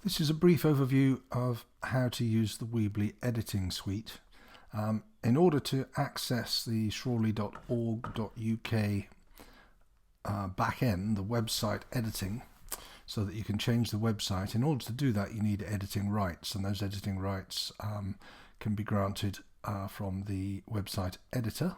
This is a brief overview of how to use the Weebly editing suite. In order to access the shrawley.org.uk backend, the website editing, so that you can change the website, in order to do that you need editing rights, and those editing rights can be granted from the website editor.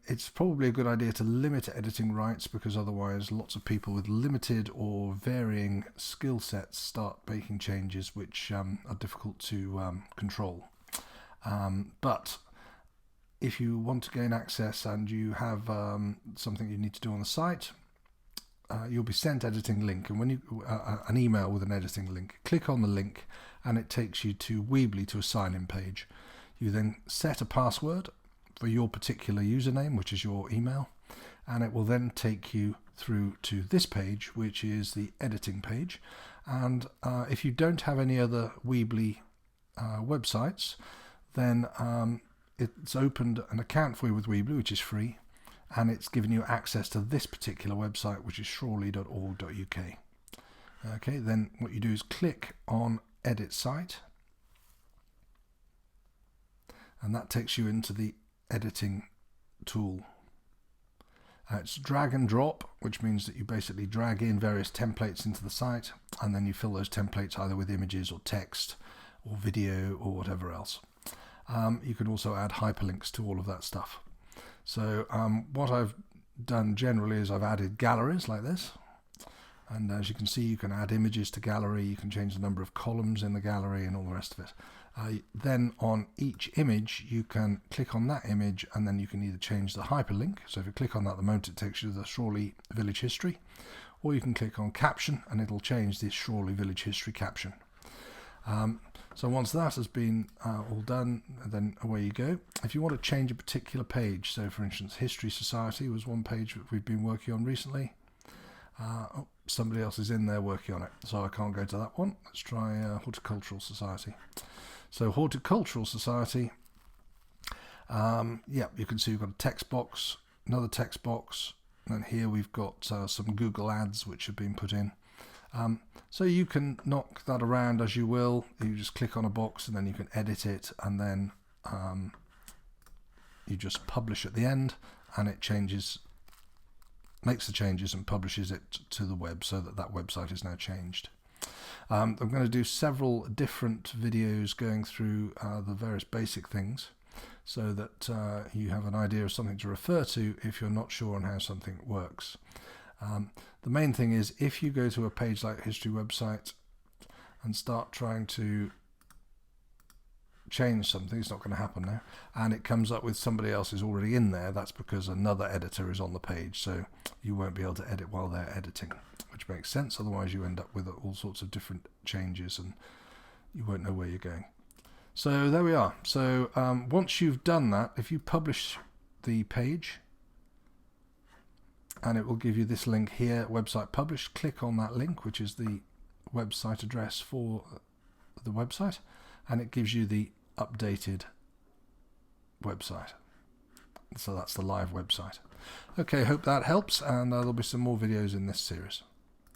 It's probably a good idea to limit editing rights, because otherwise lots of people with limited or varying skill sets start making changes which are difficult to control. But if you want to gain access and you have something you need to do on the site, you'll be sent editing link, and when you an email with an editing link, click on the link and it takes you to Weebly, to a sign-in page. You then set a password for your particular username, which is your email, and it will then take you through to this page, which is the editing page. And if you don't have any other Weebly websites, then it's opened an account for you with Weebly, which is free, and it's given you access to this particular website, which is shrawley.org.uk. Okay, then what you do is click on Edit Site, and that takes you into the editing tool. It's drag and drop, which means that you basically drag in various templates into the site, and then you fill those templates either with images or text or video or whatever else. You can also add hyperlinks to all of that stuff. So what I've done generally is I've added galleries like this, and as you can see, you can add images to gallery, you can change the number of columns in the gallery and all the rest of it. Then on each image you can click on that image, and then you can either change the hyperlink. So if you click on that, the moment it takes you to the Shrawley Village History, or you can click on caption and it'll change this Shrawley Village History caption. So once that has been all done, then away you go. If you want to change a particular page, so for instance History Society was one page that we've been working on recently. Somebody else is in there working on it, so I can't go to that one. Let's try Horticultural Society. So Horticultural Society, yeah, you can see we've got a text box, another text box, and here we've got some Google ads which have been put in. So you can knock that around as you will. You just click on a box and then you can edit it, and then you just publish at the end, and it changes, makes the changes and publishes it to the web, so that that website is now changed. I'm going to do several different videos going through the various basic things, so that you have an idea of something to refer to if you're not sure on how something works. The main thing is, if you go to a page like History website and start trying to change something, it's not going to happen now, and it comes up with somebody else is already in there, that's because another editor is on the page, so you won't be able to edit while they're editing, which makes sense. Otherwise you end up with all sorts of different changes and you won't know where you're going. So there we are. So once you've done that, if you publish the page, and it will give you this link here, website published, click on that link, which is the website address for the website, and it gives you the updated website. So that's the live website. Okay, hope that helps, and there'll be some more videos in this series.